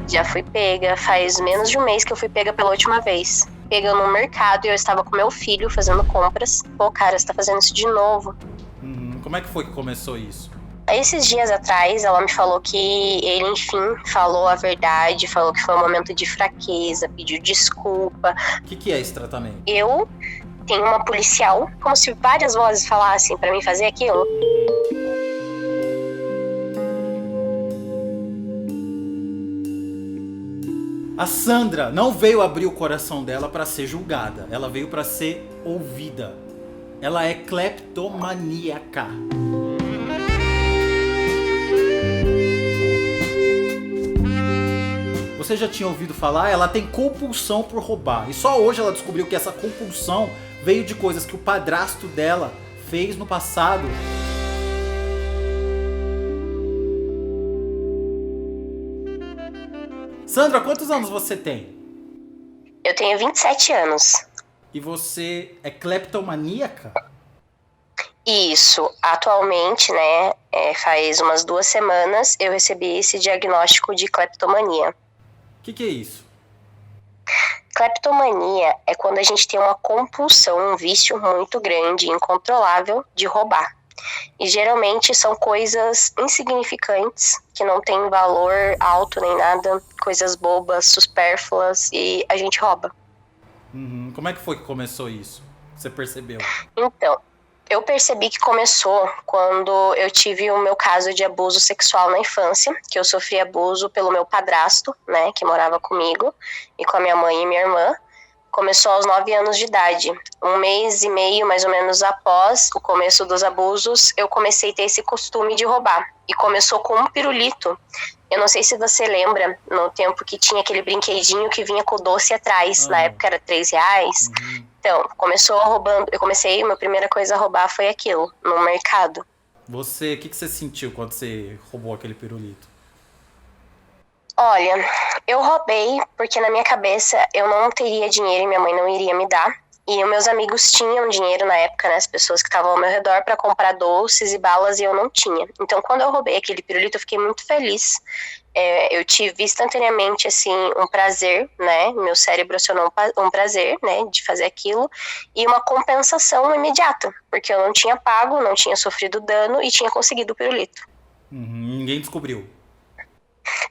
Já fui pega. Faz menos de um mês que eu fui pega pela última vez. Pega no mercado e eu estava com meu filho fazendo compras. Pô, cara, você tá fazendo isso de novo. Como é que foi que começou isso? Esses dias atrás, ela me falou que ele, enfim, falou a verdade, falou que foi um momento de fraqueza, pediu desculpa. O que é esse tratamento? Eu tenho uma policial, como se várias vozes falassem pra mim fazer aquilo. A Sandra não veio abrir o coração dela pra ser julgada, ela veio pra ser ouvida. Ela é cleptomaníaca. Você já tinha ouvido falar? Ela tem compulsão por roubar. E só hoje ela descobriu que essa compulsão veio de coisas que o padrasto dela fez no passado. Sandra, quantos anos você tem? Eu tenho 27 anos. E você é cleptomaníaca? Isso, atualmente, né, faz umas 2 semanas eu recebi esse diagnóstico de cleptomania. O que é isso? Cleptomania é quando a gente tem uma compulsão, um vício muito grande, incontrolável de roubar. E geralmente são coisas insignificantes, que não tem valor alto nem nada, coisas bobas, supérfluas, e a gente rouba. Como é que foi que começou isso? Você percebeu? Então, eu percebi que começou quando eu tive o meu caso de abuso sexual na infância, que eu sofri abuso pelo meu padrasto, né, que morava comigo, e com a minha mãe e minha irmã. Começou aos 9 anos de idade. 1 mês e meio, mais ou menos, após o começo dos abusos, eu comecei a ter esse costume de roubar. E começou com um pirulito. Eu não sei se você lembra, no tempo que tinha aquele brinquedinho que vinha com o doce atrás. Na época era R$3. Então, começou roubando. Minha primeira coisa a roubar foi aquilo, no mercado. O que você sentiu quando você roubou aquele pirulito? Olha, eu roubei porque na minha cabeça eu não teria dinheiro e minha mãe não iria me dar. E os meus amigos tinham dinheiro na época, né? As pessoas que estavam ao meu redor para comprar doces e balas e eu não tinha. Então, quando eu roubei aquele pirulito, eu fiquei muito feliz. Eu tive instantaneamente, assim, um prazer, né? Meu cérebro acionou um prazer, né? De fazer aquilo. E uma compensação imediata. Porque eu não tinha pago, não tinha sofrido dano e tinha conseguido o pirulito. Ninguém descobriu.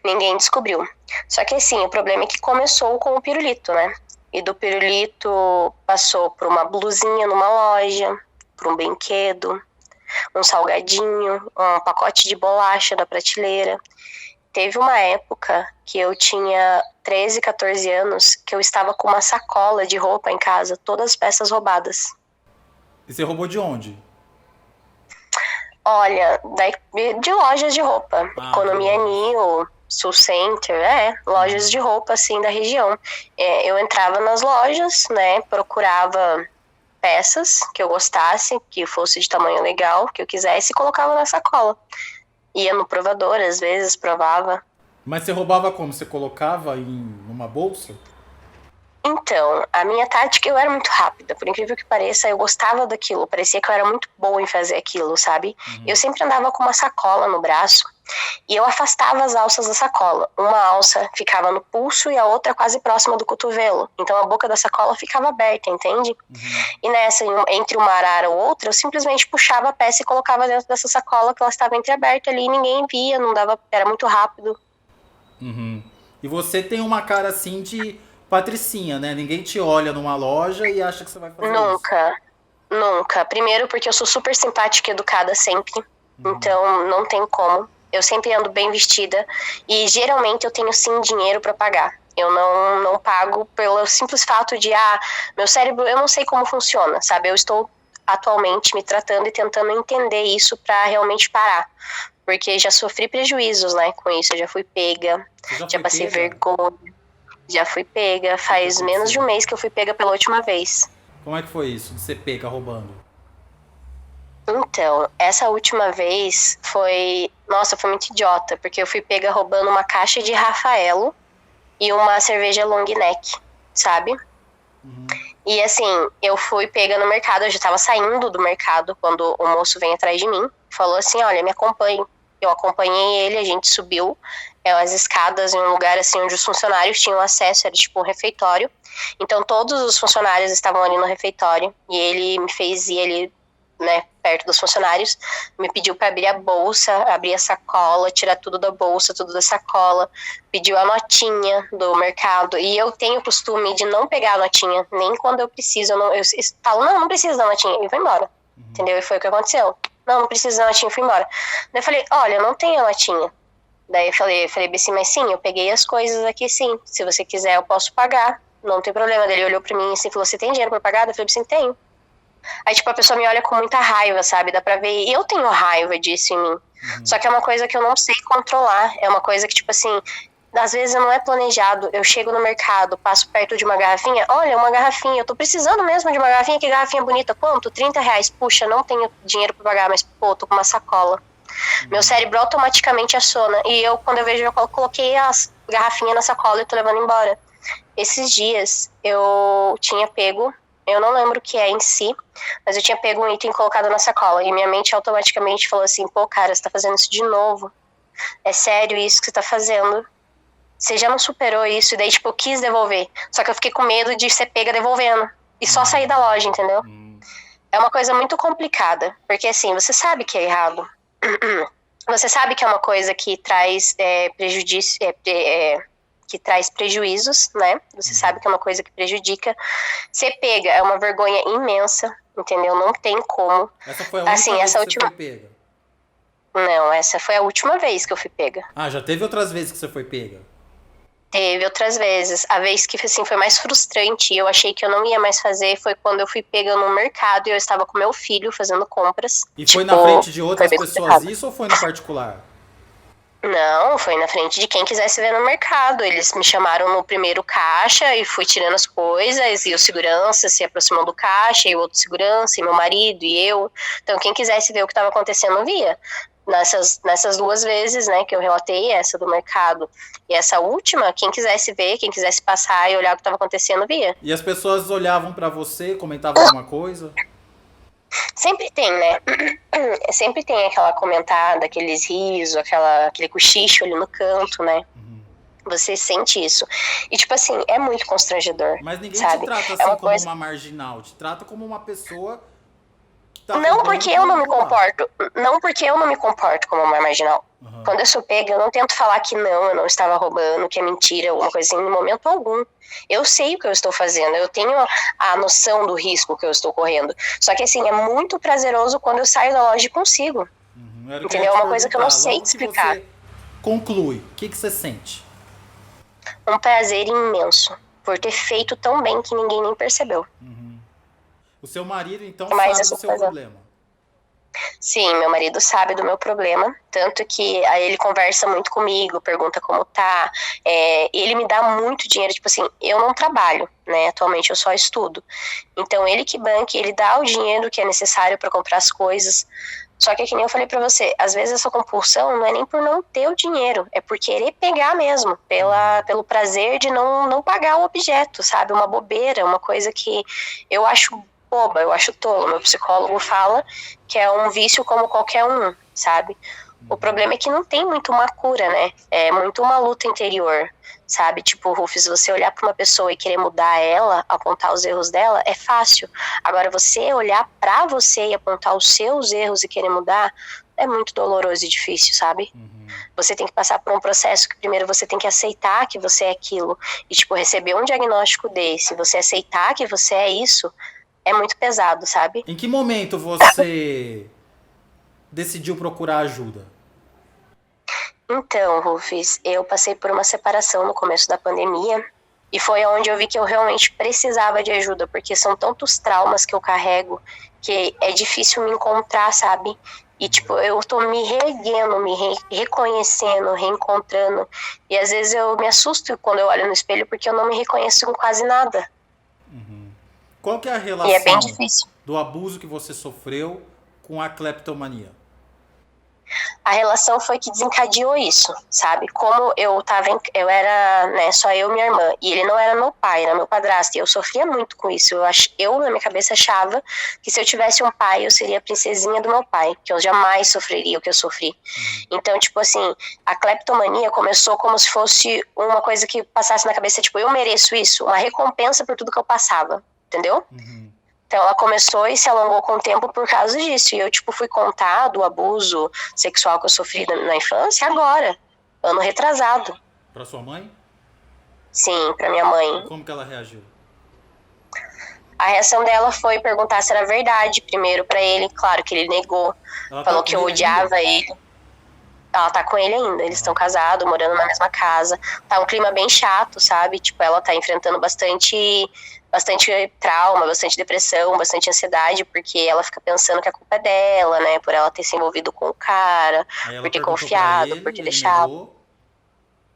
Ninguém descobriu. Só que assim, o problema é que começou com o pirulito, né? E do pirulito passou por uma blusinha numa loja, por um brinquedo, um salgadinho, um pacote de bolacha da prateleira. Teve uma época que eu tinha 13, 14 anos, que eu estava com uma sacola de roupa em casa, todas as peças roubadas. E você roubou de onde? Olha, de lojas de roupa. Economia New, Sul Center, lojas de roupa, assim, da região. Eu entrava nas lojas, né, procurava peças que eu gostasse, que fosse de tamanho legal, que eu quisesse, e colocava na sacola. Ia no provador, às vezes, provava. Mas você roubava como? Você colocava em uma bolsa? Então, a minha tática, eu era muito rápida, por incrível que pareça, eu gostava daquilo, parecia que eu era muito boa em fazer aquilo, sabe? Eu sempre andava com uma sacola no braço, e eu afastava as alças da sacola. Uma alça ficava no pulso e a outra quase próxima do cotovelo, então a boca da sacola ficava aberta, entende? E nessa, entre uma arara ou outra, eu simplesmente puxava a peça e colocava dentro dessa sacola, que ela estava entreaberta ali, e ninguém via, não dava, era muito rápido. E você tem uma cara assim de patricinha, né? Ninguém te olha numa loja e acha que você vai fazer isso. Nunca. Primeiro porque eu sou super simpática e educada sempre. Então não tem como. Eu sempre ando bem vestida. E geralmente eu tenho sim dinheiro pra pagar. Eu não pago pelo simples fato de, meu cérebro, eu não sei como funciona, sabe? Eu estou atualmente me tratando e tentando entender isso pra realmente parar. Porque já sofri prejuízos, né, com isso. Eu já fui pega, já passei vergonha. Já fui pega, faz menos de um mês que eu fui pega pela última vez. Como é que foi isso, de ser pega roubando? Então, essa última vez foi muito idiota, porque eu fui pega roubando uma caixa de Rafaelo e uma cerveja long neck, sabe? E assim, eu fui pega no mercado, eu já tava saindo do mercado quando o moço vem atrás de mim, falou assim, olha, me acompanhe. Eu acompanhei ele, a gente subiu as escadas em um lugar assim onde os funcionários tinham acesso, era tipo um refeitório. Então todos os funcionários estavam ali no refeitório e ele me fez ir ali, né, perto dos funcionários, me pediu para abrir a bolsa, abrir a sacola, tirar tudo da bolsa, tudo da sacola, pediu a notinha do mercado, e eu tenho o costume de não pegar a notinha, nem quando eu preciso, eu falo, não precisa da notinha, e vou embora, entendeu? E foi o que aconteceu. Não precisa da notinha, e fui embora. Daí eu falei, olha, eu não tenho a notinha. Daí eu falei assim, mas sim, eu peguei as coisas aqui sim, se você quiser eu posso pagar, não tem problema. Daí ele olhou pra mim assim e falou, você tem dinheiro pra pagar? Eu falei assim, tenho. Aí, tipo, a pessoa me olha com muita raiva, sabe? Dá pra ver. E eu tenho raiva disso em mim. Só que é uma coisa que eu não sei controlar. É uma coisa que, tipo assim, às vezes não é planejado. Eu chego no mercado, passo perto de uma garrafinha. Olha, uma garrafinha. Eu tô precisando mesmo de uma garrafinha. Que garrafinha bonita. Quanto? R$30. Puxa, não tenho dinheiro pra pagar, mas, pô, tô com uma sacola. Meu cérebro automaticamente aciona. E eu, quando eu vejo, eu coloquei as garrafinhas na sacola e tô levando embora. Esses dias, eu tinha pego... Eu não lembro o que é em si, mas eu tinha pego um item colocado na sacola. E minha mente automaticamente falou assim, pô, cara, você tá fazendo isso de novo. É sério isso que você tá fazendo? Você já não superou isso? E daí, tipo, eu quis devolver. Só que eu fiquei com medo de ser pega devolvendo. E só sair da loja, entendeu? É uma coisa muito complicada. Porque, assim, você sabe que é errado. Você sabe que é uma coisa que traz prejudício... que traz prejuízos, né? Você sabe que é uma coisa que prejudica. Ser pega é uma vergonha imensa, entendeu? Não tem como. Essa foi a única vez que você foi pega? Não, essa foi a última vez que eu fui pega. Ah, já teve outras vezes que você foi pega? Teve outras vezes. A vez que assim, foi mais frustrante e eu achei que eu não ia mais fazer foi quando eu fui pega no mercado e eu estava com meu filho fazendo compras. E foi na frente de outras pessoas isso ou foi no particular? Não, foi na frente de quem quisesse ver no mercado. Eles me chamaram no primeiro caixa e fui tirando as coisas, e o segurança se aproximou do caixa, e o outro segurança, e meu marido, e eu. Então, quem quisesse ver o que estava acontecendo, via. Nessas duas vezes, né, que eu relatei, essa do mercado e essa última, quem quisesse ver, quem quisesse passar e olhar o que estava acontecendo, via. E as pessoas olhavam pra você, comentavam alguma coisa? Sempre tem, né? Sempre tem aquela comentada, aqueles risos, aquele cochicho ali no canto, né? Você sente isso. E, tipo assim, é muito constrangedor. Mas ninguém sabe? te trata assim como uma marginal, te trata como uma pessoa que tá não porque eu não me comporto. Não porque eu não me comporto como uma marginal. Quando eu sou pega, eu não tento falar que não, eu não estava roubando, que é mentira, alguma coisa assim, em momento algum. Eu sei o que eu estou fazendo, eu tenho a noção do risco que eu estou correndo. Só que assim, é muito prazeroso quando eu saio da loja e consigo. Entendeu? É uma coisa que eu não sei te explicar. Você conclui, o que você sente? Um prazer imenso, por ter feito tão bem que ninguém nem percebeu. O seu marido, então, sabe do seu problema? Sim, meu marido sabe do meu problema, tanto que aí ele conversa muito comigo, pergunta como tá, ele me dá muito dinheiro, tipo assim, eu não trabalho, né, atualmente eu só estudo, então ele que banque, ele dá o dinheiro que é necessário para comprar as coisas, só que nem eu falei pra você, às vezes essa compulsão não é nem por não ter o dinheiro, é por querer pegar mesmo, pelo prazer de não pagar o objeto, sabe, uma bobeira, uma coisa que eu acho boba, eu acho tolo. Meu psicólogo fala que é um vício como qualquer um, sabe? O problema é que não tem muito uma cura, né? É muito uma luta interior, sabe? Tipo, Rufus, você olhar pra uma pessoa e querer mudar ela, apontar os erros dela, é fácil. Agora, você olhar pra você e apontar os seus erros e querer mudar, é muito doloroso e difícil, sabe? Você tem que passar por um processo que primeiro você tem que aceitar que você é aquilo. E, tipo, receber um diagnóstico desse, você aceitar que você é isso, é muito pesado, sabe? Em que momento você decidiu procurar ajuda? Então, Rufus, eu passei por uma separação no começo da pandemia e foi onde eu vi que eu realmente precisava de ajuda, porque são tantos traumas que eu carrego que é difícil me encontrar, sabe? E, tipo, eu tô me reerguendo, reconhecendo, reencontrando. E às vezes eu me assusto quando eu olho no espelho porque eu não me reconheço em quase nada. Qual que é a relação do abuso que você sofreu com a cleptomania? A relação foi que desencadeou isso, sabe? Como eu era, né, só eu e minha irmã, e ele não era meu pai, era meu padrasto, e eu sofria muito com isso. Eu na minha cabeça achava que se eu tivesse um pai, eu seria a princesinha do meu pai, que eu jamais sofreria o que eu sofri. Então, tipo assim, a cleptomania começou como se fosse uma coisa que passasse na cabeça, tipo, eu mereço isso, uma recompensa por tudo que eu passava, entendeu? Então ela começou e se alongou com o tempo por causa disso. E eu, tipo, fui contar do abuso sexual que eu sofri na infância agora, ano retrasado. Pra sua mãe? Sim, pra minha mãe. Como que ela reagiu? A reação dela foi perguntar se era verdade primeiro pra ele. Claro que ele negou. Ela Falou tá que eu odiava ele. Ela tá com ele ainda, eles estão casados, morando na mesma casa. Tá um clima bem chato, sabe? Tipo, ela tá enfrentando bastante trauma, bastante depressão, bastante ansiedade, porque ela fica pensando que a culpa é dela, né? Por ela ter se envolvido com o cara, por ter confiado, por ter deixado. Negou.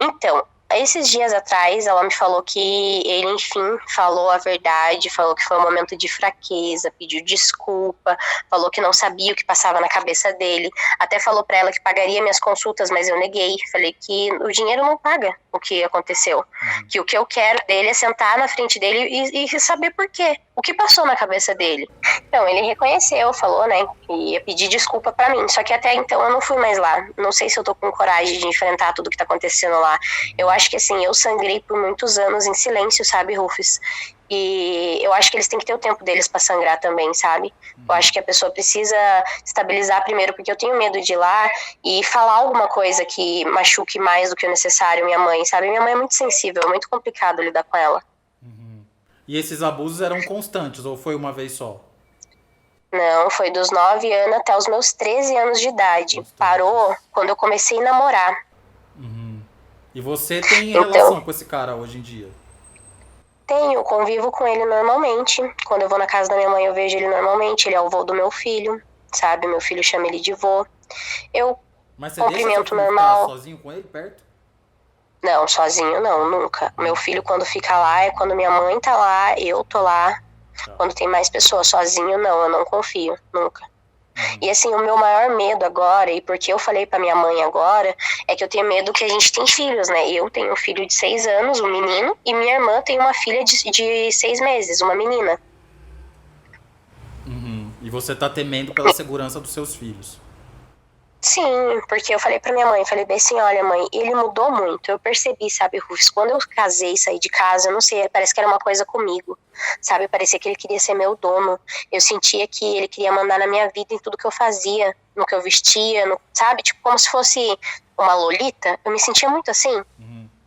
Então, esses dias atrás, ela me falou que ele, enfim, falou a verdade, falou que foi um momento de fraqueza, pediu desculpa, falou que não sabia o que passava na cabeça dele, até falou pra ela que pagaria minhas consultas, mas eu neguei, falei que o dinheiro não paga o que aconteceu, que o que eu quero dele é sentar na frente dele e saber por quê, o que passou na cabeça dele. Então, ele reconheceu, falou, né, que ia pedir desculpa pra mim, só que até então eu não fui mais lá, não sei se eu tô com coragem de enfrentar tudo que tá acontecendo lá. Eu acho que, assim, eu sangrei por muitos anos em silêncio, sabe, Rufus? E eu acho que eles têm que ter o tempo deles pra sangrar também, sabe? Eu acho que a pessoa precisa estabilizar primeiro, porque eu tenho medo de ir lá e falar alguma coisa que machuque mais do que o necessário minha mãe, sabe? Minha mãe é muito sensível, é muito complicado lidar com ela. E esses abusos eram constantes, ou foi uma vez só? Não, foi dos 9 anos até os meus 13 anos de idade. Parou quando eu comecei a namorar. E você tem relação com esse cara hoje em dia? Tenho, convivo com ele normalmente. Quando eu vou na casa da minha mãe, eu vejo ele normalmente. Ele é o vô do meu filho, sabe? Meu filho chama ele de vô. Eu Mas você cumprimento deixa seu filho normal. ficar sozinho com ele perto? Não, sozinho não, nunca. Meu filho, quando fica lá, é quando minha mãe tá lá, eu tô lá. Quando tem mais pessoas, sozinho não, eu não confio, nunca. E assim, o meu maior medo agora, e porque eu falei pra minha mãe agora, é que eu tenho medo que a gente tem filhos, né? Eu tenho um filho de 6 anos, um menino, e minha irmã tem uma filha de 6 meses, uma menina. E você tá temendo pela segurança dos seus filhos? Sim, porque eu falei pra minha mãe, falei bem assim, olha mãe, ele mudou muito, eu percebi, sabe, Rufus, quando eu casei e saí de casa, eu não sei, parece que era uma coisa comigo, sabe, parecia que ele queria ser meu dono, eu sentia que ele queria mandar na minha vida em tudo que eu fazia, no que eu vestia, sabe, tipo, como se fosse uma lolita, eu me sentia muito assim,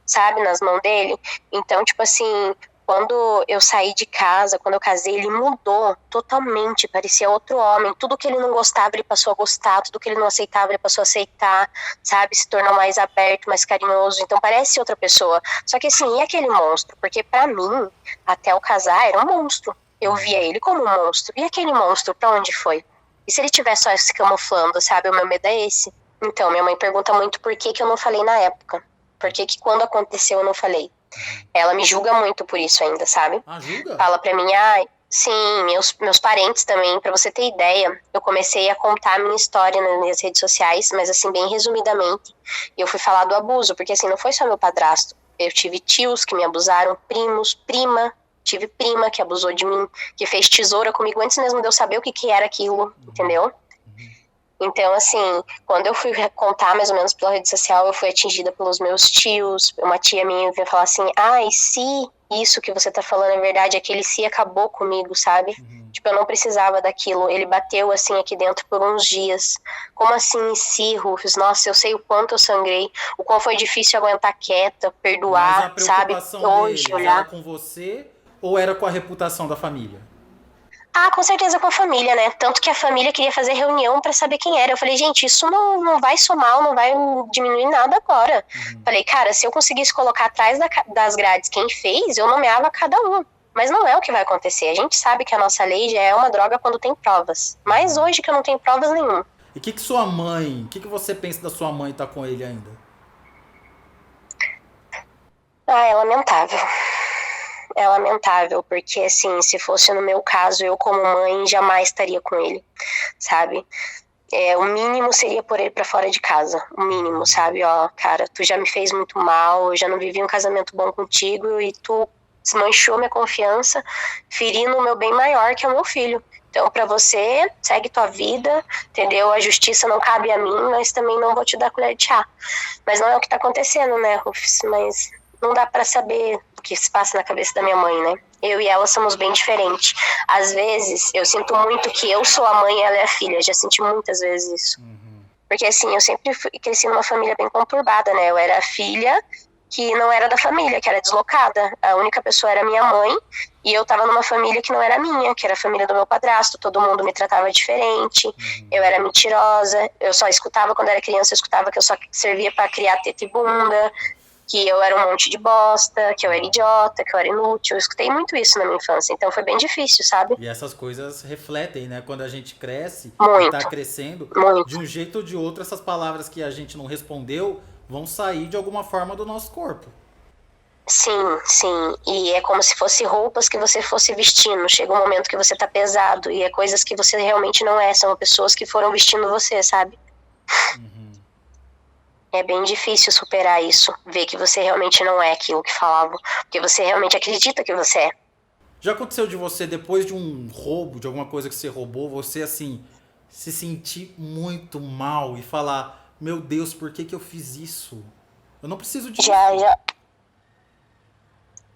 sabe, nas mãos dele, então, tipo assim, quando eu saí de casa, quando eu casei, ele mudou totalmente, parecia outro homem. Tudo que ele não gostava, ele passou a gostar. Tudo que ele não aceitava, ele passou a aceitar, sabe? Se tornou mais aberto, mais carinhoso. Então parece outra pessoa. Só que assim, e aquele monstro? Porque pra mim, até eu casar, era um monstro. Eu via ele como um monstro. E aquele monstro, pra onde foi? E se ele tivesse só se camuflando, sabe? O meu medo é esse. Então, minha mãe pergunta muito por que eu não falei na época. Por que quando aconteceu eu não falei. Ela me julga muito por isso ainda, sabe? Ah, julga? Fala pra mim, sim, meus parentes também, pra você ter ideia, eu comecei a contar a minha história nas minhas redes sociais, mas assim, bem resumidamente, e eu fui falar do abuso, porque assim, não foi só meu padrasto, eu tive tios que me abusaram, primos, tive prima que abusou de mim, que fez tesoura comigo antes mesmo de eu saber o que era aquilo, entendeu? Então, assim, quando eu fui contar mais ou menos pela rede social, eu fui atingida pelos meus tios. Uma tia minha veio falar assim, e se isso que você tá falando é verdade, aquele se acabou comigo, sabe? Tipo, eu não precisava daquilo. Ele bateu, assim, aqui dentro por uns dias. Como assim, se, Rufus? Nossa, eu sei o quanto eu sangrei, o quão foi difícil aguentar quieta, perdoar, sabe? Hoje, olhar. Era com você ou era com a reputação da família? Com certeza com a família, né? Tanto que a família queria fazer reunião pra saber quem era. Eu falei, gente, isso não vai somar, não vai diminuir nada agora. Falei, cara, se eu conseguisse colocar atrás das grades quem fez, eu nomeava cada um. Mas não é o que vai acontecer. A gente sabe que a nossa lei já é uma droga quando tem provas. Mas hoje que eu não tenho provas nenhuma. E o que sua mãe, o que você pensa da sua mãe estar com ele ainda? É lamentável. É lamentável, porque assim, se fosse no meu caso, eu como mãe jamais estaria com ele, sabe? O mínimo seria pôr ele pra fora de casa. O mínimo, sabe? Ó, cara, tu já me fez muito mal, eu já não vivi um casamento bom contigo e tu desmanchou minha confiança, ferindo o meu bem maior, que é o meu filho. Então, pra você, segue tua vida, entendeu? A justiça não cabe a mim, mas também não vou te dar colher de chá. Mas não é o que tá acontecendo, né, Rufus? Mas não dá pra saber o que se passa na cabeça da minha mãe, né? Eu e ela somos bem diferentes. Às vezes, eu sinto muito que eu sou a mãe e ela é a filha. Já senti muitas vezes isso. Porque, assim, eu sempre cresci numa família bem conturbada, né? Eu era a filha que não era da família, que era deslocada. A única pessoa era minha mãe. E eu tava numa família que não era minha, que era a família do meu padrasto. Todo mundo me tratava diferente. Eu era mentirosa. Eu só escutava, quando era criança, eu escutava que eu só servia pra criar teta e bunda, que eu era um monte de bosta, que eu era idiota, que eu era inútil. Eu escutei muito isso na minha infância, então foi bem difícil, sabe? E essas coisas refletem, né? Quando a gente cresce e Muito, tá crescendo, muito. de um jeito ou de outro, essas palavras que a gente não respondeu vão sair de alguma forma do nosso corpo. Sim, sim. E é como se fosse roupas que você fosse vestindo. Chega um momento que você tá pesado e é coisas que você realmente não é. São pessoas que foram vestindo você, sabe? É bem difícil superar isso. Ver que você realmente não é aquilo que falavam. Porque você realmente acredita que você é. Já aconteceu de você, depois de um roubo, de alguma coisa que você roubou, você, assim, se sentir muito mal e falar: meu Deus, por que que eu fiz isso? Eu não preciso disso.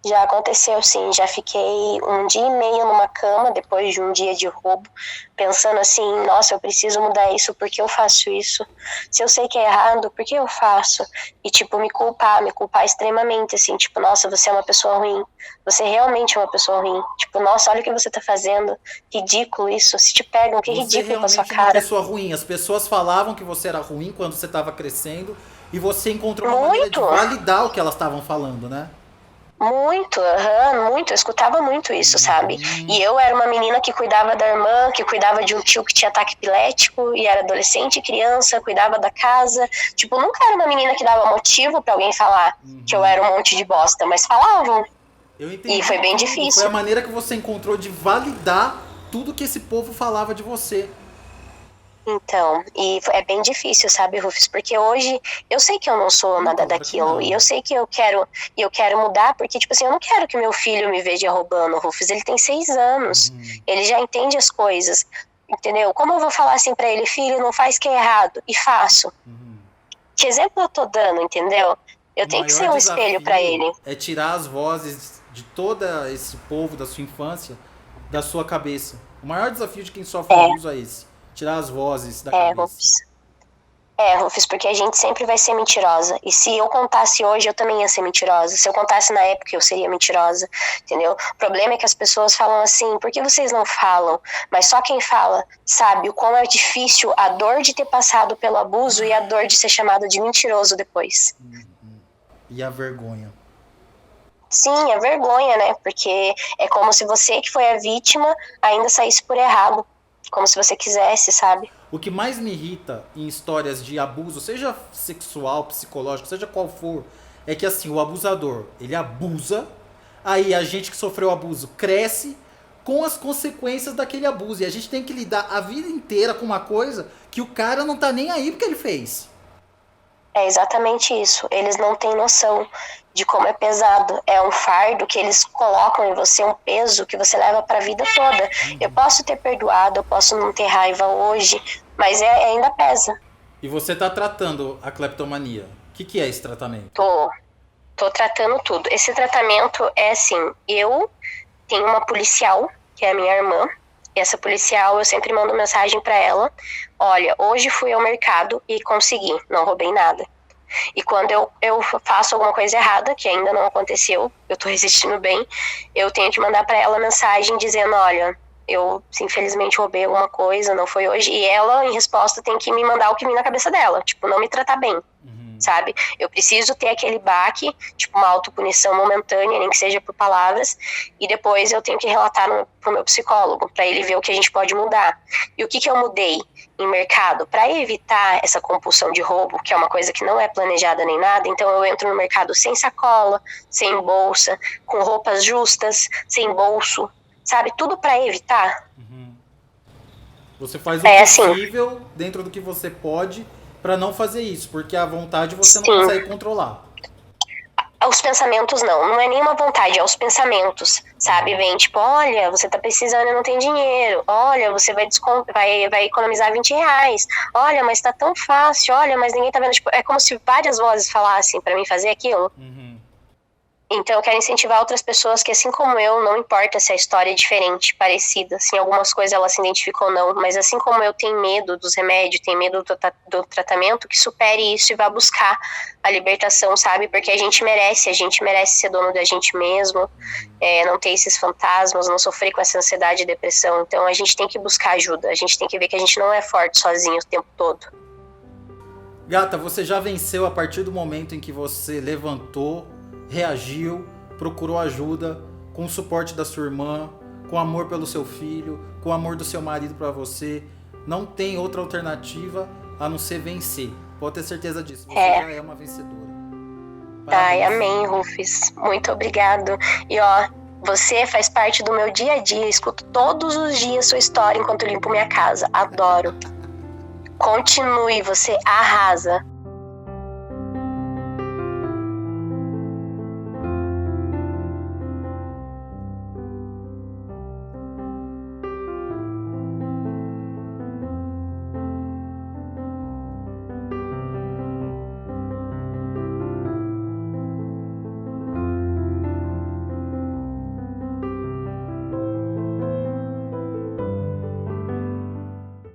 Já aconteceu, sim. Já fiquei um dia e meio numa cama, depois de um dia de roubo, pensando assim, nossa, eu preciso mudar isso, por que eu faço isso? Se eu sei que é errado, por que eu faço? E, tipo, me culpar extremamente, assim, tipo, nossa, você é uma pessoa ruim. Você realmente é uma pessoa ruim. Tipo, nossa, olha o que você tá fazendo. Ridículo isso. Se te pegam, que Você ridículo com a realmente sua é uma cara. pessoa ruim. As pessoas falavam que você era ruim quando você estava crescendo e você encontrou uma maneira de Muito. validar o que elas estavam falando, né? Muito, muito, eu escutava muito isso, sabe? E eu era uma menina que cuidava da irmã, que cuidava de um tio que tinha ataque epilético, e era adolescente, criança, cuidava da casa. Tipo, nunca era uma menina que dava motivo pra alguém falar que eu era um monte de bosta, mas falavam. Eu entendi. E foi bem tudo. difícil. Foi a maneira que você encontrou de validar tudo que esse povo falava de você. Então, e é bem difícil, sabe, Rufus? Porque hoje eu sei que eu não sou nada daquilo. E eu sei que eu quero mudar, porque, tipo assim, eu não quero que meu filho me veja roubando, Rufus. Ele tem 6 anos. Ele já entende as coisas. Entendeu? Como eu vou falar assim pra ele, filho, não faz que é errado, e faço? Que exemplo eu tô dando, entendeu? Eu tenho que ser um espelho pra ele. É tirar as vozes de todo esse povo da sua infância da sua cabeça. O maior desafio de quem sofre abuso é esse. Tirar as vozes da cabeça. Rufus, porque a gente sempre vai ser mentirosa. E se eu contasse hoje, eu também ia ser mentirosa. Se eu contasse na época, eu seria mentirosa, entendeu? O problema é que as pessoas falam assim, por que vocês não falam? Mas só quem fala sabe o quão é difícil a dor de ter passado pelo abuso e a dor de ser chamado de mentiroso depois. E a vergonha. Sim, a vergonha, né? Porque é como se você que foi a vítima ainda saísse por errado. Como se você quisesse, sabe? O que mais me irrita em histórias de abuso, seja sexual, psicológico, seja qual for, é que assim, o abusador, ele abusa, aí a gente que sofreu abuso cresce com as consequências daquele abuso. E a gente tem que lidar a vida inteira com uma coisa que o cara não tá nem aí porque ele fez. É exatamente isso. Eles não têm noção de como é pesado. É um fardo que eles colocam em você, um peso que você leva pra vida toda. Eu posso ter perdoado, eu posso não ter raiva hoje, mas ainda pesa. E você tá tratando a cleptomania. O que é esse tratamento? Tô tratando tudo. Esse tratamento é assim, eu tenho uma policial, que é a minha irmã, e essa policial, eu sempre mando mensagem pra ela, olha, hoje fui ao mercado e consegui, não roubei nada. E quando eu faço alguma coisa errada, que ainda não aconteceu, eu tô resistindo bem, eu tenho que mandar pra ela mensagem dizendo, olha, eu infelizmente roubei alguma coisa, não foi hoje, e ela, em resposta, tem que me mandar o que vem na cabeça dela, tipo, não me tratar bem. Sabe? Eu preciso ter aquele baque, tipo uma autopunição momentânea, nem que seja por palavras, e depois eu tenho que relatar pro meu psicólogo, para ele ver o que a gente pode mudar. E o que eu mudei em mercado? Para evitar essa compulsão de roubo, que é uma coisa que não é planejada nem nada, então eu entro no mercado sem sacola, sem bolsa, com roupas justas, sem bolso, sabe? Tudo para evitar. Você faz o assim, possível dentro do que você pode para não fazer isso, porque a vontade você não sim. consegue controlar. Os pensamentos não é nenhuma vontade, é os pensamentos, sabe? Vem tipo, olha, você tá precisando e não tem dinheiro, olha, você vai economizar R$ 20, olha, mas tá tão fácil, olha, mas ninguém tá vendo, tipo, é como se várias vozes falassem pra mim fazer aquilo. Então eu quero incentivar outras pessoas que, assim como eu, não importa se a história é diferente, parecida, se em algumas coisas ela se identifica ou não, mas assim como eu tenho medo dos remédios, tenho medo do tratamento, que supere isso e vá buscar a libertação, sabe? Porque a gente merece ser dono da gente mesmo, não ter esses fantasmas, não sofrer com essa ansiedade e depressão. Então a gente tem que buscar ajuda, a gente tem que ver que a gente não é forte sozinho o tempo todo. Gata, você já venceu a partir do momento em que você levantou, reagiu, procurou ajuda, com o suporte da sua irmã, com amor pelo seu filho, com amor do seu marido pra você. Não tem outra alternativa a não ser vencer. Pode ter certeza disso. Você já é uma vencedora. Ai, amém, Rufus. Muito obrigado. E ó, você faz parte do meu dia a dia. Escuto todos os dias sua história enquanto limpo minha casa. Adoro. Continue, você arrasa.